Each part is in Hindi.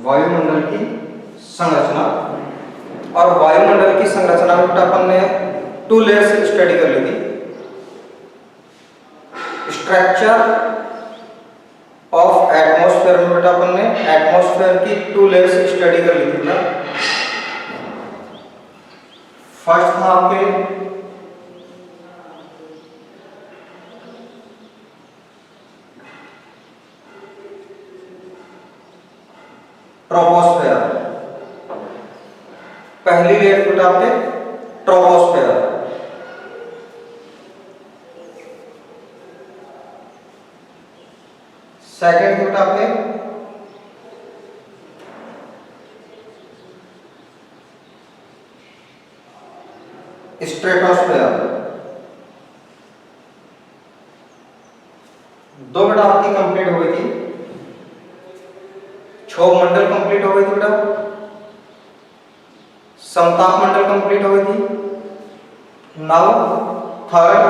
वायुमंडल की संरचना। और वायुमंडल की संरचना में बेटा अपन ने 2 लेयर्स स्टडी कर ली थी। स्ट्रक्चर ऑफ एटमॉस्फेयर में बेटा अपन ने एटमॉस्फेयर की 2 लेयर्स स्टडी कर ली थी बेटा। फर्स्ट था आपके ट्रोपोस्फेयर, पहली लेयर बेटा आपके ट्रोपोस्फेयर। सेकेंड बेटा आपके स्ट्रेटोस्फेयर। दो बेटा आपकी कंप्लीट हो गई थी, क्षोभ मंडल कंप्लीट हो गई थी बेटा, समताप मंडल कंप्लीट हो गई थी। Now third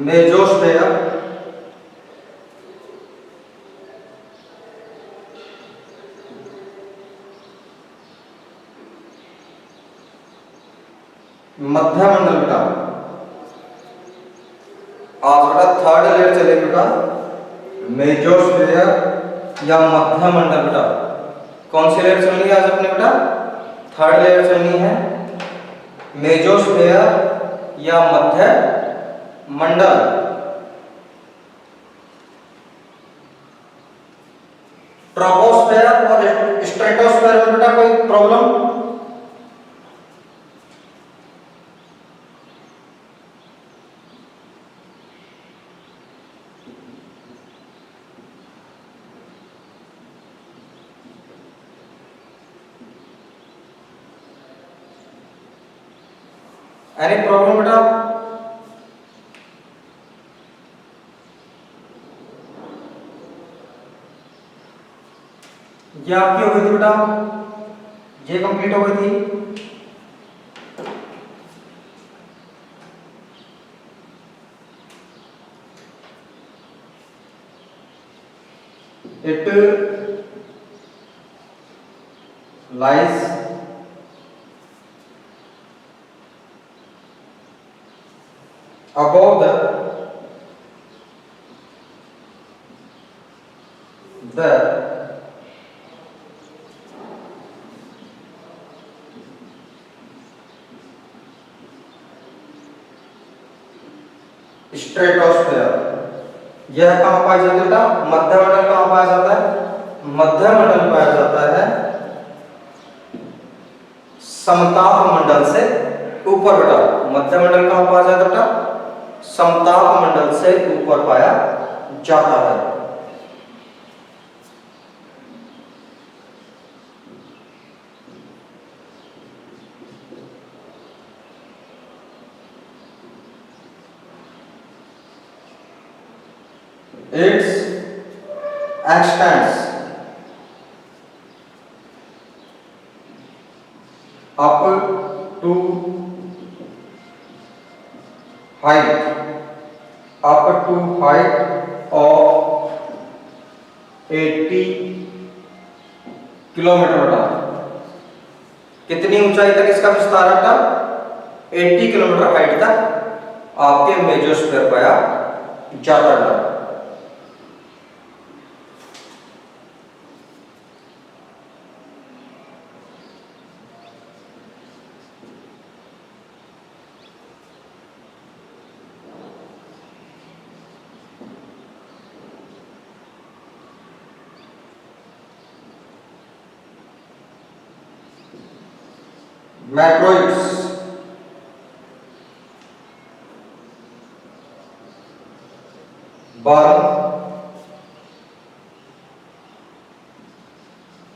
mesosphere. मध्य मंडल बेटा, आज बेटा थर्ड लेयर चलेगी बेटा मेसोस्फेयर या मध्य मंडल बेटा। कौन सी लेयर चलनी है आज अपने बेटा? थर्ड लेयर चलनी है, मेसोस्फेयर या मध्य मंडल। ट्रोपोस्फेयर और स्ट्रेटोस्फेयर में बेटा कोई प्रॉब्लम? एनी प्रॉब्लम बेटा? ये आपकी हो गई थी बेटा, ये कंप्लीट हो गई थी। It lies above the stratosphere. यह कहां पाया जाता है बेटा? मध्य मंडल कहां पाया जाता है? मध्य मंडल पाया जाता है समताप मंडल से ऊपर बेटा। मध्य मंडल कहां पाया जाता है बेटा? समताप मंडल से ऊपर पाया जाता है। Its extends up to height of 80 kilometre बेटा। कितनी ऊंचाई तक इसका विस्तार है बेटा? 80 किलोमीटर हाइट तक आपके मेसोस्फीयर पाया जाता है। मैक्रोइड्स, burn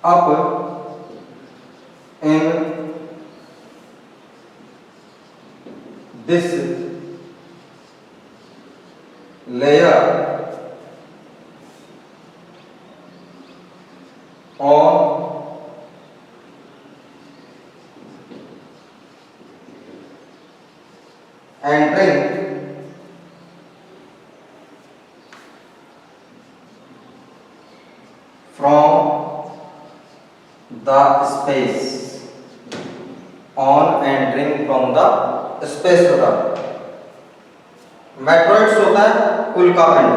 up in this layer on entering from the space, on entering from the space होता है। मेट्रॉइड्स होता है उल्कापिंड।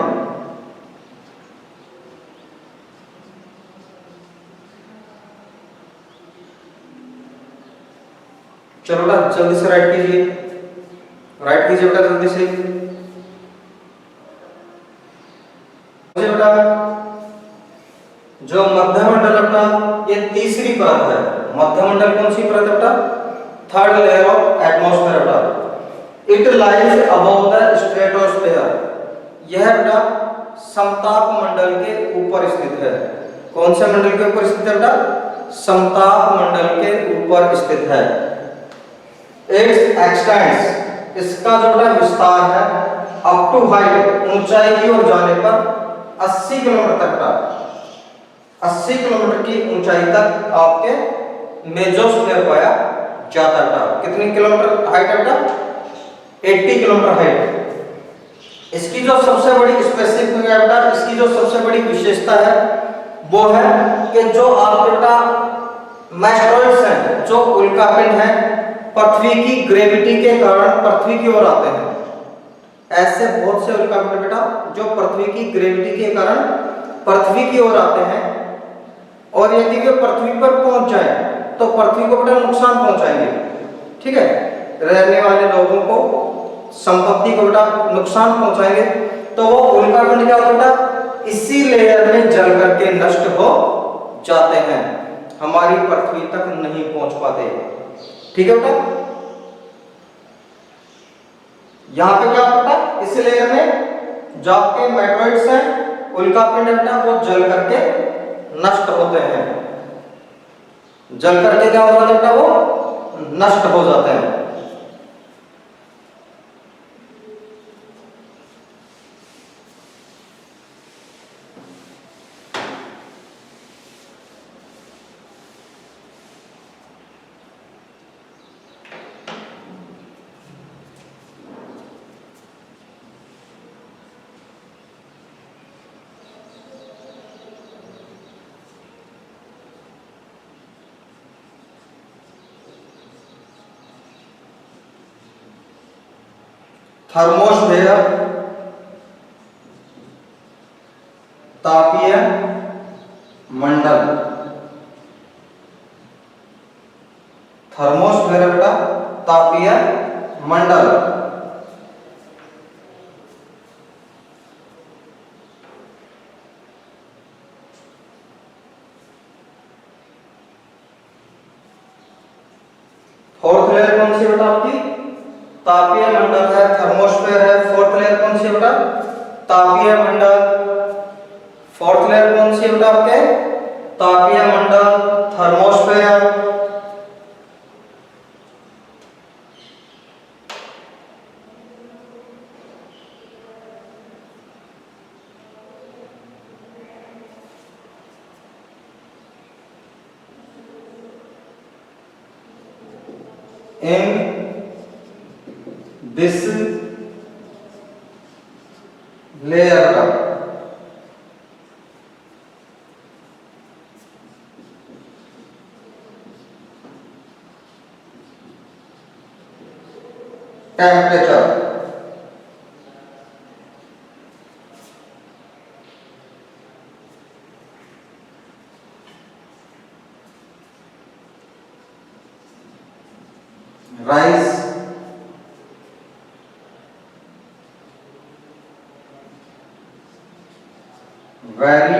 चलो बेटा जल्दी से राइट कीजिए, राइट कीजिए बेटा जल्दी से। बेटा जो मध्यमंडल बेटा ये तीसरी परत है। मध्यमंडल कौन सी परत है बेटा? थर्ड लेयर ऑफ एटमॉस्फेयर बेटा। It lies above the stratosphere. यह बेटा समताप मंडल के ऊपर स्थित है। कौन से मंडल के ऊपर स्थित है बेटा? समताप मंडल के ऊपर स्थित है। इट्स एक्सटेंड्स, इसका जो बेटा विस्तार है, अप टू हाइट, ऊंचाई की ओर जाने पर 80 किलोमीटर तक का, 80 किलोमीटर की ऊंचाई तक आपके मेसोस्फीयर पाया जाता है। कितनी किलोमीटर हाइट है बेटा? 80 किलोमीटर हाइट। इसकी जो सबसे बड़ी स्पेसिफिक है बेटा, इसकी जो सबसे बड़ी विशेषता है वो है कि जो आपके बेटा मेस्टरॉइड्स हैं, जो उल्कापिंड हैं, पृथ्वी की ग्रेविटी के कारण पृथ्वी की ओर आते हैं। ऐसे बहुत से उल्कापिंड बेटा जो पृथ्वी की ग्रेविटी के कारण पृथ्वी की ओर आते हैं, और यदि वे पृथ्वी पर पहुंच जाए तो पृथ्वी को बेटा नुकसान पहुंचाएंगे। ठीक है, रहने वाले लोगों को, संपत्ति को बेटा नुकसान पहुंचाएंगे। तो वो उल्कापिंड क्या होता है बेटा? इसी लेयर में जल करके नष्ट हो जाते हैं, हमारी पृथ्वी तक नहीं पहुंच पाते। ठीक है बेटा, यहां पे क्या होता है? इस लेयर में जो आपके मेट्रॉइड्स हैं, उल्कापिंड बेटा, वो जल करके नष्ट होते हैं। जल करके क्या हो जाता है बेटा? वो नष्ट हो जाते हैं। थर्मोस्फेयर तापीय मंडल। थर्मोस्फेयर बेटा तापीय मंडल। फोर्थ लेयर कौन सी बेटा आपकी? तापीय मंडल है, थर्मोस्फेयर है। फोर्थ लेयर कौन सी है बेटा? तापीय मंडल। फोर्थ लेयर कौन सी है बेटा आपके? तापीय मंडल, थर्मोस्फेयर। इन this layer का temperature rise very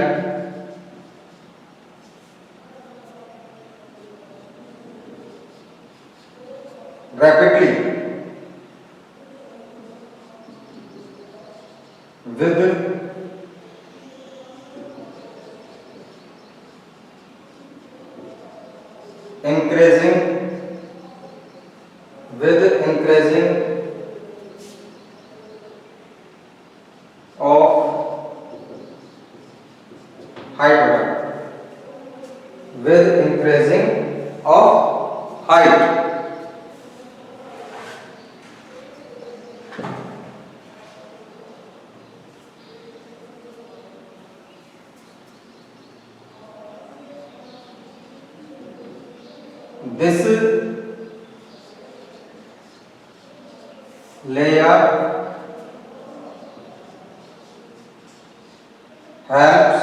rapidly with increasing of height, with increasing of height। This layer helps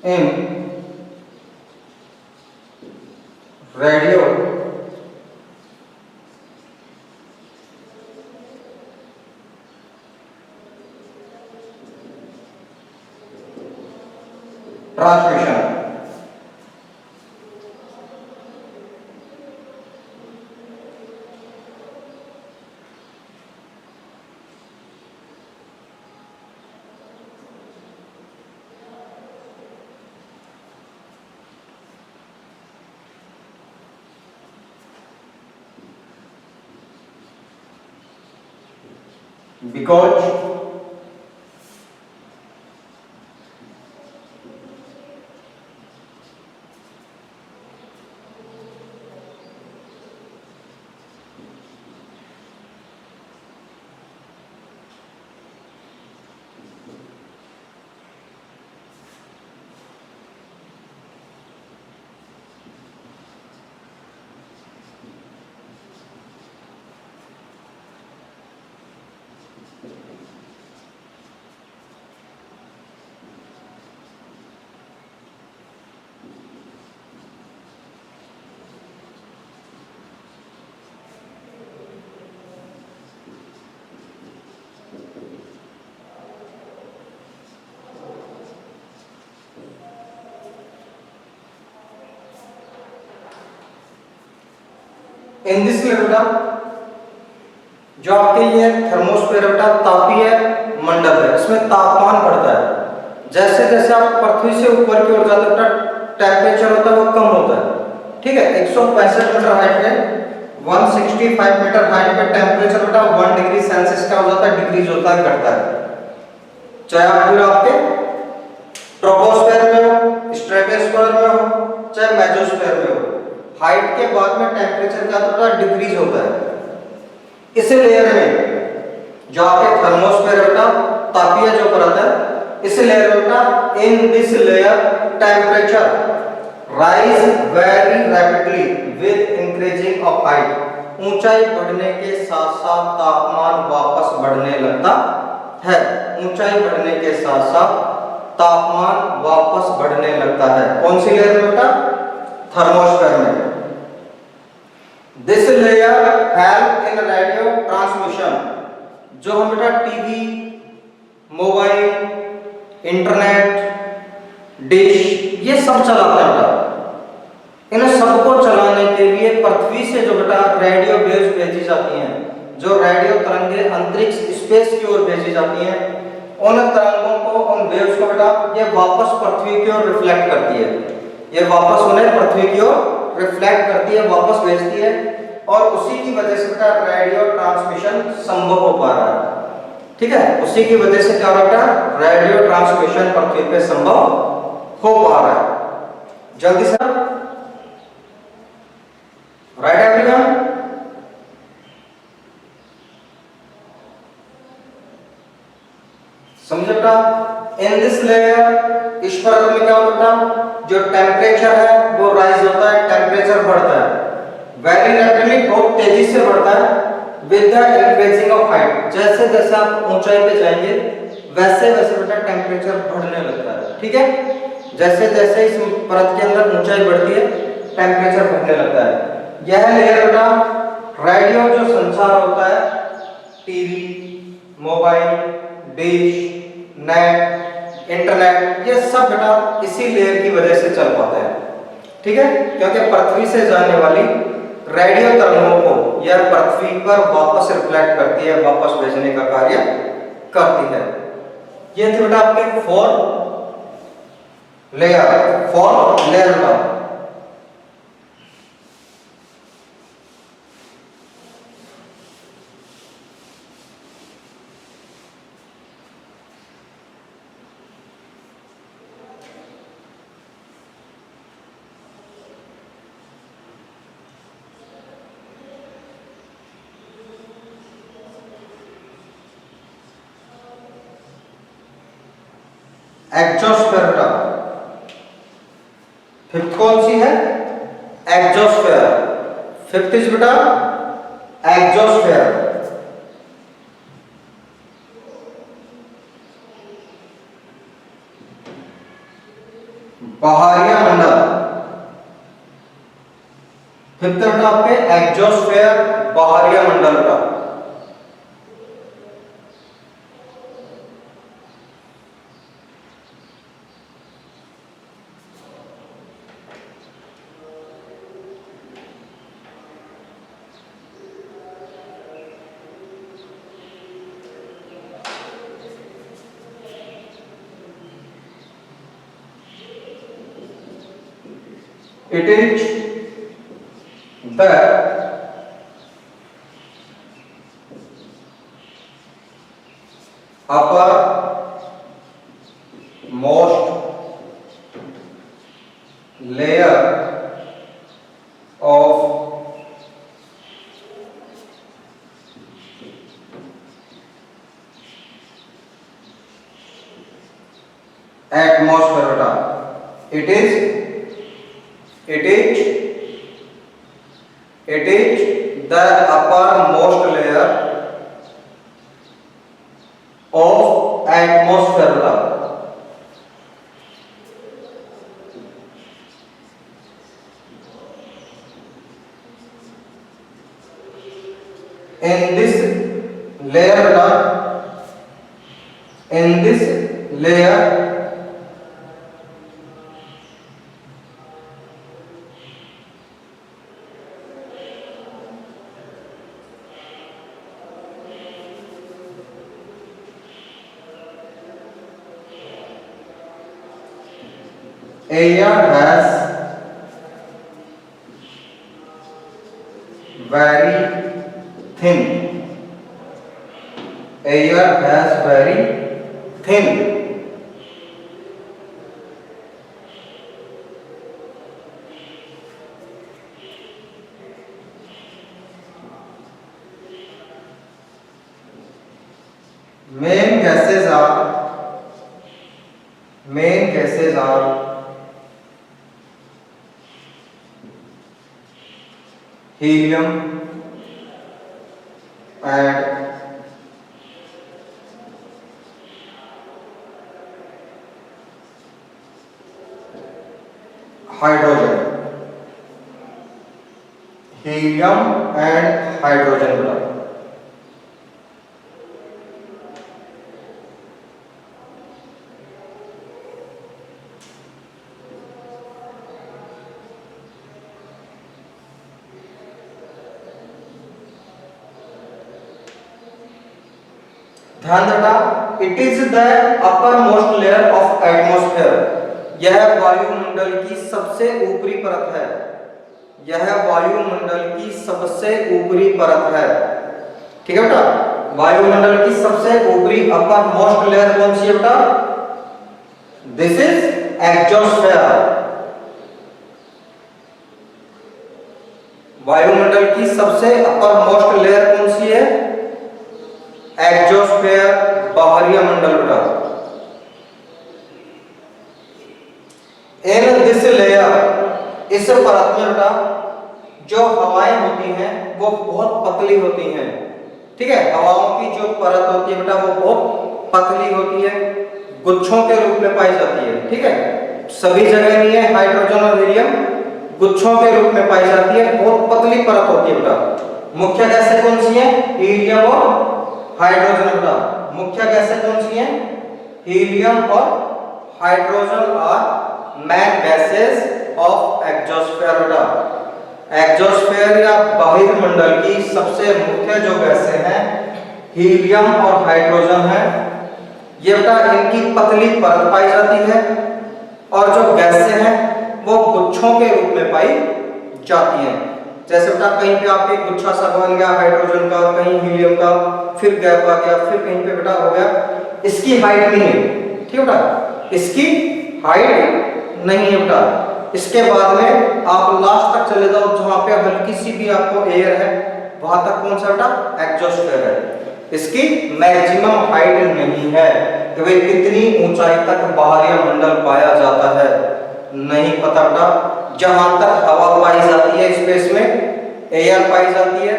in radio transmission. Because in this बेटा जो आपके ये थर्मोस्फीयर बेटा तापीय मंडल है, इसमें तापमान बढ़ता है। जैसे जैसे आप पृथ्वी से ऊपर की ओर जाते बेटा टेम्परेचर होता है वो कम होता है। ठीक है, 165 मीटर हाइट पे 165 मीटर हाइट पे टेम्परेचर बेटा 1 डिग्री सेल्सियस का हो जाता है, डिक्रीज होता है, घटता है। चाहे आप पूरा आपके ट्रोपोस्फीयर में हो, स्ट्रेटोस्फीयर में हो, चाहे मेसोस्फीयर में हो, हाइट के बाद में टेम्परेचर क्या होता है, डिक्रीज होता है। इस लेयर में जो आपके थर्मोस्फीयर बेटा तापीय जो परत है, इस लेयर में बेटा इन this layer temperature rise very rapidly with increasing of height. ऊंचाई बढ़ने के साथ साथ तापमान वापस बढ़ने लगता है। ऊंचाई बढ़ने के साथ साथ तापमान वापस बढ़ने लगता है। कौन सी लेयर में बेटा? थर्मोस्फीयर में। This layer help in radio transmission. जो हम बेटा टीवी, मोबाइल, इंटरनेट, डिश ये सब चलाते हैं बेटा, इन सबको चलाने के लिए पृथ्वी से जो बेटा रेडियो वेव्स भेजी जाती हैं, जो रेडियो तरंगें अंतरिक्ष स्पेस की ओर भेजी जाती हैं, उन तरंगों को, उन वेव्स को बेटा ये वापस पृथ्वी की ओर रिफ्लेक्ट करती है। ये वापस उन्हें पृथ्वी की ओर रिफ्लेक्ट करती है, वापस भेजती है, और उसी की वजह से बेटा रेडियो ट्रांसमिशन संभव हो पा रहा है। ठीक है, उसी की वजह से क्या बेटा रेडियो ट्रांसमिशन पृथ्वी पे संभव हो पा रहा है। जल्दी से राइट एवरीवन। समझे बेटा? इन दिस लेयर इस परत में क्या होता है, जो टेम्परेचर है वो राइज होता है, टेम्परेचर बढ़ता है वेरी रैपिडली, बहुत तेजी से बढ़ता है with the increasing of height. जैसे जैसे आप ऊंचाई पे जाएंगे वैसे वैसे बेटा टेम्परेचर बढ़ने लगता है। ठीक है, जैसे जैसे इस परत के अंदर ऊंचाई बढ़ती है टेम्परेचर बढ़ने लगता है। यह लेयर बेटा रेडियो जो संचार होता है, TV, mobile, dish, net, internet, ये सब बेटा इसी लेयर की वजह से चल पाता है। ठीक है, क्योंकि पृथ्वी से जाने वाली रेडियो तरंगों को यह पृथ्वी पर वापस रिफ्लेक्ट करती है, वापस भेजने का कार्य करती है। ये थे बेटा आपके फोर लेयर का। एग्जोस्फेयर बेटा। फिफ्थ कौन सी है? एग्जोस्फेयर। फिफ्थ इज बेटा एग्जोस्फेयर। बाहरिया मंडल। फिफ्थ बेटा आपके एग्जोस्फेयर, बाहरिया मंडल का। It is the upper most layer of atmosphere बेटा। It is the uppermost layer of atmosphere बेटा। In this layer बेटा, in this layer air has very thin, air has very thin main gases are helium and hydrogen। helium and hydrogen बेटा। ध्यान देना, it is the upper most layer of atmosphere. यह वायुमंडल की सबसे ऊपरी परत है। यह वायुमंडल की सबसे ऊपरी परत है। ठीक है बेटा, वायुमंडल की सबसे ऊपरी अपर मोस्ट लेयर कौन सी है बेटा? This is exosphere. वायुमंडल की सबसे अपर मोस्ट लेयर कौन सी है? एग्जोस्फेयर, बाहरिया मंडल बेटा। इन दिस लेयर, इस परत में बेटा जो हवाएं होती हैं वो बहुत पतली होती हैं। ठीक है, हवाओं की जो परत होती है बेटा वो बहुत पतली होती है, गुच्छों के रूप में पाई जाती है। ठीक है, सभी जगह नहीं है, हाइड्रोजन और हीलियम गुच्छों के रूप में पाई जाती है, बहुत पतली परत होती है बेटा। मुख्य गैसें कौन सी हैं? हीलियम और हाइड्रोजन बेटा। मुख्य गैसें कौन सी हैं? हीलियम और hydrogen are main gases of exosphere बेटा। एग्जोस्फेयर या बहिर्मंडल की सबसे मुख्य जो गैसें हैं हीलियम और हाइड्रोजन है। ये बेटा इनकी पतली परत पाई जाती है और जो गैसें हैं वो गुच्छों के रूप में पाई जाती हैं। जैसे बेटा कहीं पे आपके गुच्छा सा बन गया हाइड्रोजन का, कहीं हीलियम का, फिर गैप आ गया, फिर कहीं पे बेटा हो गया। इसकी हाइट नहीं है। ठीक है बेटा, इसकी हाइट नहीं है बेटा। इसके बाद में आप लास्ट तक चले जाओ जहां पे हल्की सी भी आपको एयर है, वहां तक कौन सा बेटा? एग्जोस्फेयर है। इसकी मैक्सिमम हाइट नहीं है। कि भाई कितनी ऊंचाई तक बाहरी मंडल पाया जाता है, नहीं पता बेटा। जहां तक हवा पाई जाती है स्पेस में, एयर पाई जाती है,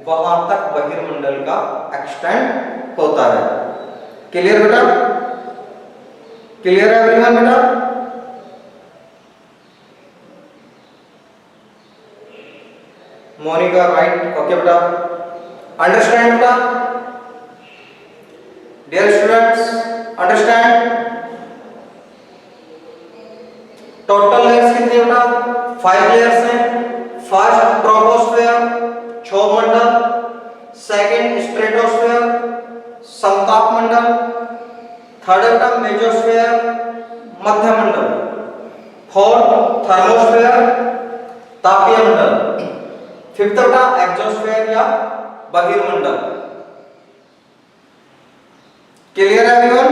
वहां तक बहिर्मंडल का एक्सटेंड होता है। क्लियर बेटा? क्लियर है एवरीवन बेटा? मोनिका राइट, ओके बेटा। अंडरस्टैंड बेटा? Dear students, understand? Total layers कितनी बेटा? 5 लेयर्स हैं। फर्स्ट ट्रोपोस्फेयर, क्षोभ मंडल, सेकंड स्ट्रेटोस्फेयर, समताप मंडल, थर्ड बेटा मेसोस्फेयर, मध्य मंडल, फोर्थ थर्मोस्फेयर, तापीय मंडल, फिफ्थ बेटा एक्सोस्फेयर या बहिर्मंडल। क्लियर है एवरीवन?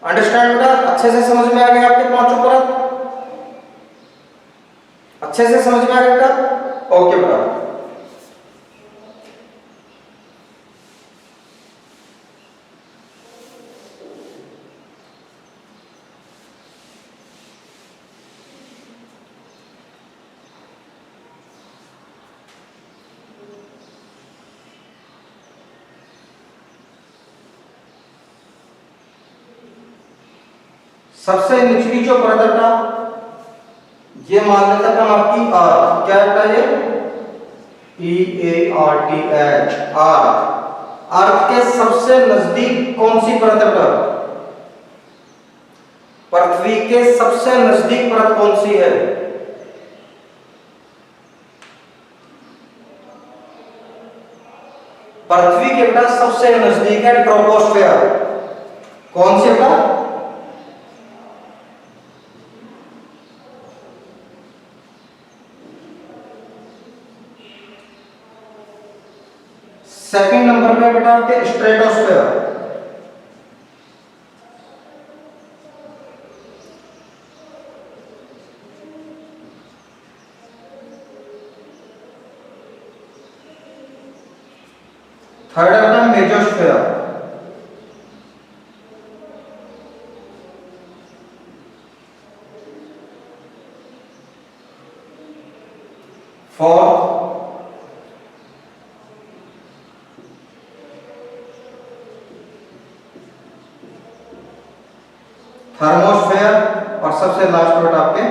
अंडरस्टैंड बेटा? अच्छे से समझ में आ गया आपके पांचों परत? अच्छे से समझ में आ गया बेटा? ओके बेटा। सबसे निचली जो परत है बेटा, ये मान लेते हैं आपकी अर्थ। क्या बेटा ये? EARTH, अर्थ। अर्थ के सबसे नजदीक कौन सी परत है बेटा? पृथ्वी के सबसे नजदीक परत कौन सी है? पृथ्वी के बेटा सबसे नजदीक है ट्रोपोस्फेयर। कौन सी बेटा? सेकंड नंबर पे बेटा आपके स्ट्रेटोस्फेयर। थर्ड बेटा मेसोस्फेयर। फोर्थ थर्मोस्फेयर, और सबसे लास्ट बेटा आपके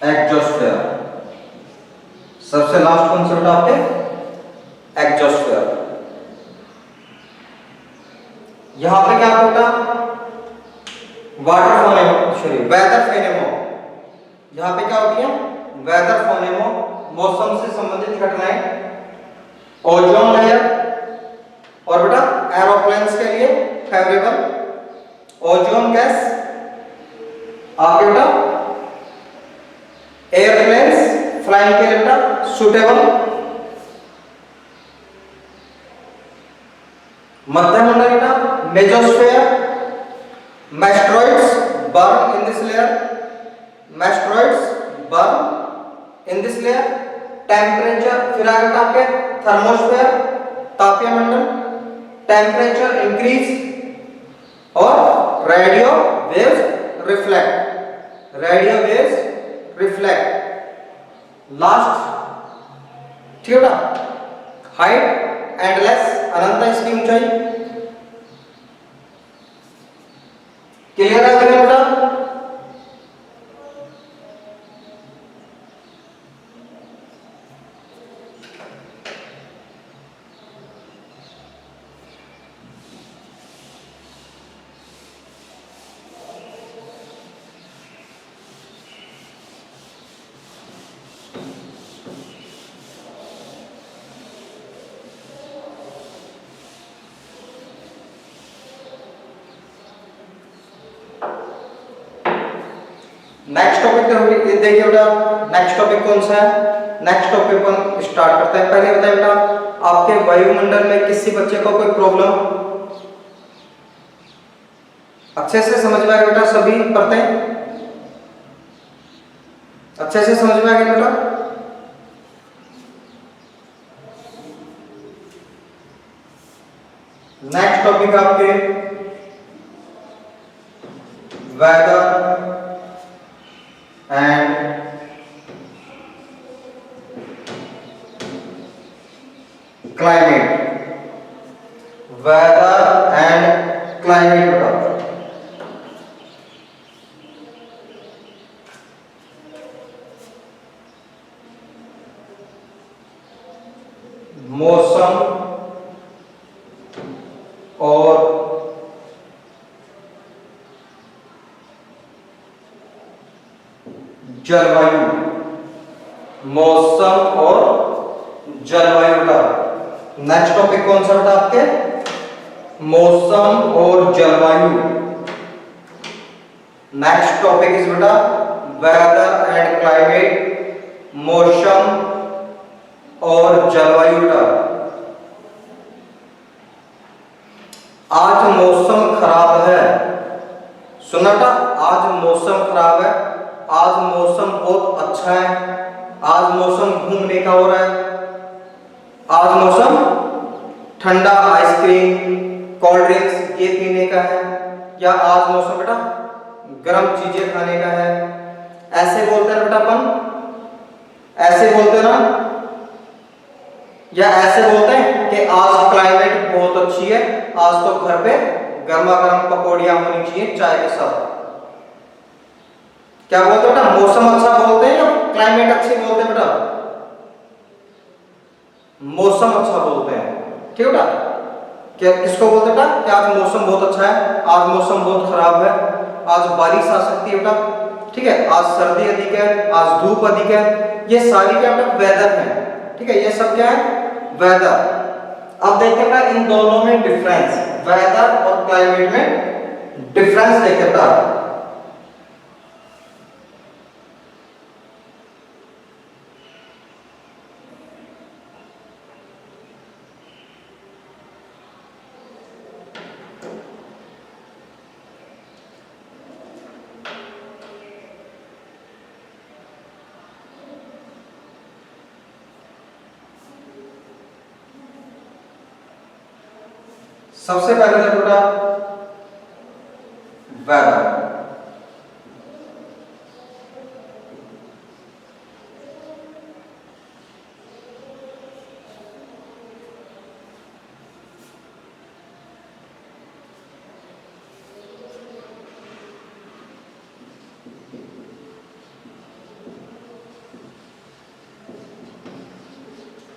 एक्सोस्फेयर। सबसे लास्ट कौन सा बेटा आपके? एक्सोस्फेयर। यहां पे क्या बेटा? Water phenomena, sorry weather phenomena. यहां पे क्या होती है? वेदर फोनेमो, मौसम से संबंधित घटनाएं। ओजोन लेयर, और बेटा एरोप्लेन्स के लिए फेवरेबल ओजोन गैस। आपके बेटा एयरप्लेन्स फ्लाइंग के लिए बेटा सुटेबल। मध्य मंडल बेटा mesosphere, meteoroids burn in this layer, meteoroids burn in this layer. Temperature फिर आगे बेटा आपके थर्मोस्फेयर, तापीय मंडल, टेम्परेचर इंक्रीज, और radio waves reflect, radio waves reflect. Last ठीक है बेटा हाइट एंडलेस, अनंत इसकी ऊंचाई। क्लियर है बेटा? नेक्स्ट टॉपिक देखिए बेटा, नेक्स्ट टॉपिक कौन सा है? नेक्स्ट टॉपिक अपन स्टार्ट करते हैं। पहले बताइए बेटा, आपके वायुमंडल में किसी बच्चे को कोई प्रॉब्लम? अच्छे से समझ में आ गया बेटा? सभी पढ़ते हैं? अच्छे से समझ में आ गया बेटा? टॉपिक आपके weather and climate, weather and climate बेटा। मौसम और जलवायु, मौसम और जलवायु का नेक्स्ट टॉपिक कौन सा बेटा आपके? मौसम और जलवायु। नेक्स्ट टॉपिक इज बेटा वेदर एंड क्लाइमेट, मौसम और जलवायु का। आज मौसम खराब है, सुना था? आज मौसम खराब है, आज मौसम बहुत अच्छा है, आज मौसम घूमने का हो रहा है, आज मौसम ठंडा आइसक्रीम कोल्ड ड्रिंक्स ये पीने का है, या आज मौसम बेटा गर्म चीजें खाने का है। ऐसे बोलते हैं बेटा अपन, ऐसे बोलते हैं ना, या ऐसे बोलते हैं कि आज क्लाइमेट बहुत अच्छी है, आज तो घर पे गर्मा गर्म पकौड़ियां होनी चाहिए चाय के साथ। क्या बोलते हैं बेटा? मौसम अच्छा बोलते हैं या क्लाइमेट अच्छी बोलते हैं बेटा? मौसम अच्छा बोलते हैं, ठीक है बेटा? क्या किसको बोलते हैं बेटा कि आज मौसम बहुत अच्छा है, आज मौसम बहुत खराब है, आज बारिश आ सकती है बेटा, ठीक है, आज सर्दी अधिक है, आज धूप अधिक है, ये सारी क्या बेटा वेदर है, ठीक है, ये सब क्या है वेदर। अब देखते हैं इन दोनों में डिफरेंस, वेदर और क्लाइमेट में डिफरेंस देखते हैं। सबसे पहले देखो बेटा weather.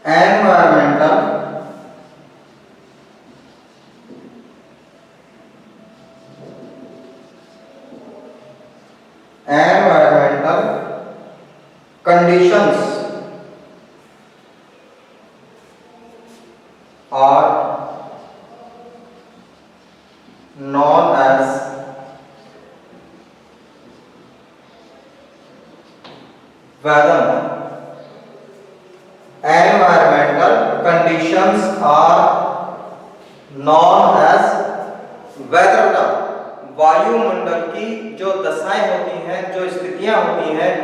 Environmental conditions are known as weather. Environmental conditions are known as weather. वायुमंडल की जो दशाएं होती हैं, जो स्थितियां होती हैं,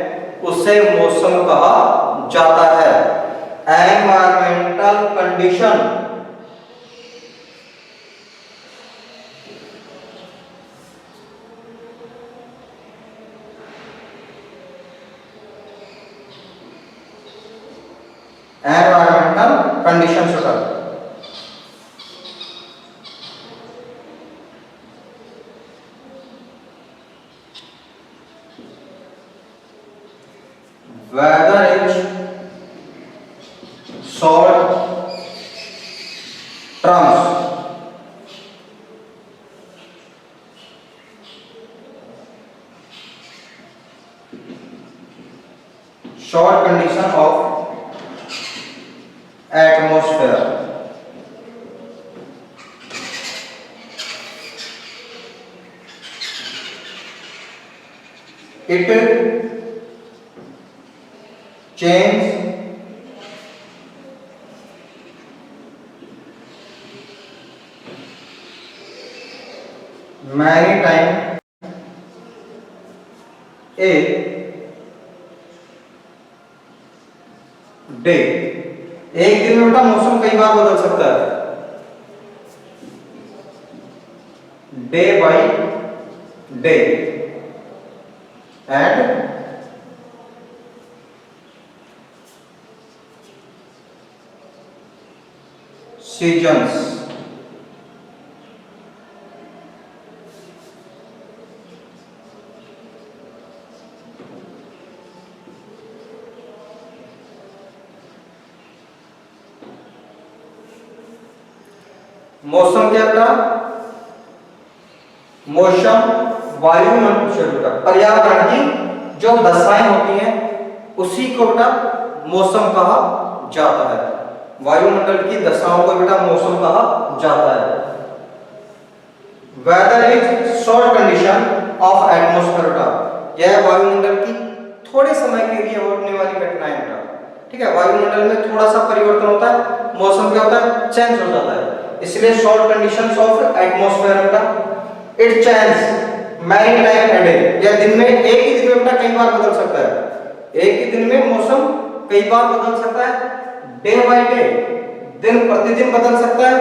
उसे मौसम कहा जाता है। एनवायरमेंटल कंडीशन, एनवायरमेंटल कंडीशन होता whether it's short terms, short condition of atmosphere, it change many times a day। एक दिन में बेटा मौसम कई बार बदल सकता है, day by day and seasons. मौसम क्या बेटा? मौसम वायुमंडल पर्यावरण की जो दशाएं होती हैं उसी को बेटा मौसम कहा जाता है। वायुमंडल की दशाओं को बेटा मौसम कहा जाता है। Weather is short condition of atmosphere बेटा, यह वायुमंडल की थोड़े समय के लिए होने वाली घटनाएं बेटा। ठीक है, वायुमंडल में थोड़ा सा परिवर्तन होता है, मौसम क्या होता है, चेंज हो जाता है, इसलिए शॉर्ट कंडीशंस ऑफ एटमॉस्फेयर बेटा। It change many time a day, यह दिन में एक ही दिन में बेटा कई बार बदल सकता है। एक ही दिन में मौसम कई बार बदल सकता है, डे बाय डे, दिन प्रतिदिन बदल सकता है,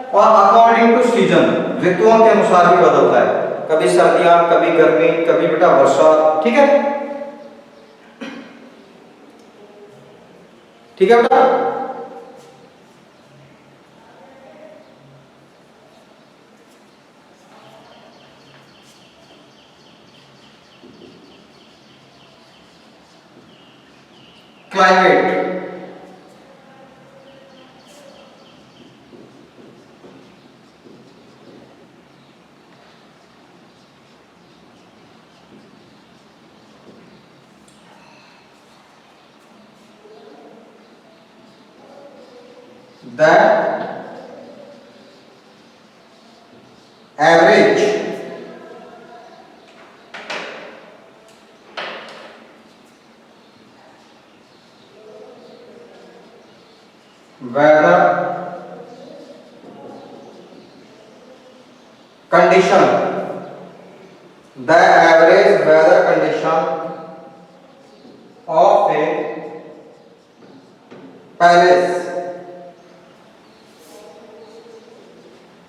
और अकॉर्डिंग टू सीजन, ऋतुओं के अनुसार भी बदलता है, कभी सर्दियां, कभी गर्मी, कभी बेटा वर्षा। ठीक है, ठीक है बेटा। Climate, the average weather condition, the average weather condition of a Paris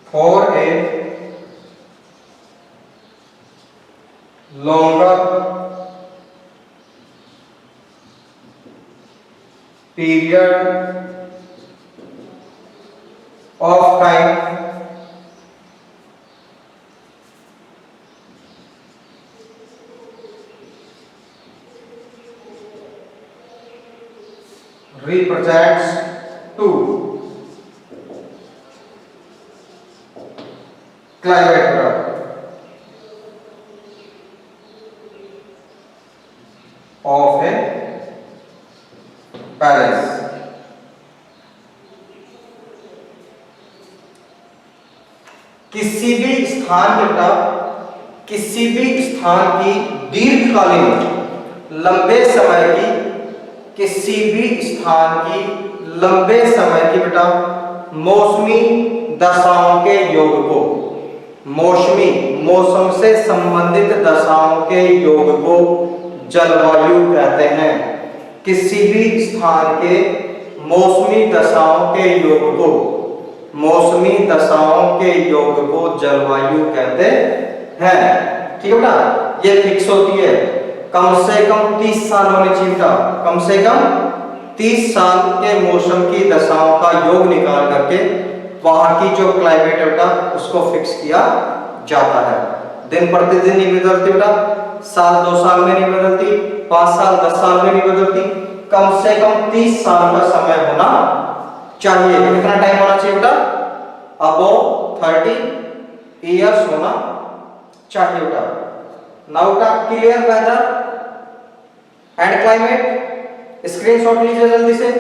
for a longer period of time represents to climate of a Paris। किसी भी स्थान बेटा, किसी भी स्थान की दीर्घकालीन लंबे समय की, किसी भी स्थान की लंबे समय की बेटा मौसमी दशाओं के योग को, मौसमी मौसम से संबंधित दशाओं के योग को जलवायु कहते हैं। किसी भी स्थान के मौसमी दशाओं के योग को, मौसमी दशाओं के योग को जलवायु कहते हैं। ठीक है बेटा, ये फिक्स होती है, कम से कम 30 साल होने चाहिए बेटा, कम से कम 30 साल के मौसम की दशाओं का योग निकाल करके वहां की जो क्लाइमेट है बेटा उसको फिक्स किया जाता है। दिन प्रतिदिन नहीं बदलती बेटा, साल 2 साल में नहीं बदलती, 5 साल 10 साल में नहीं बदलती, कम से कम 30 साल का समय होना चाहिए। कितना टाइम होना चाहिए बेटा? अबव 30 इयर्स होना चाहिए बेटा। नाउ बेटा clear weather and climate, screenshot लीजिए जल्दी से।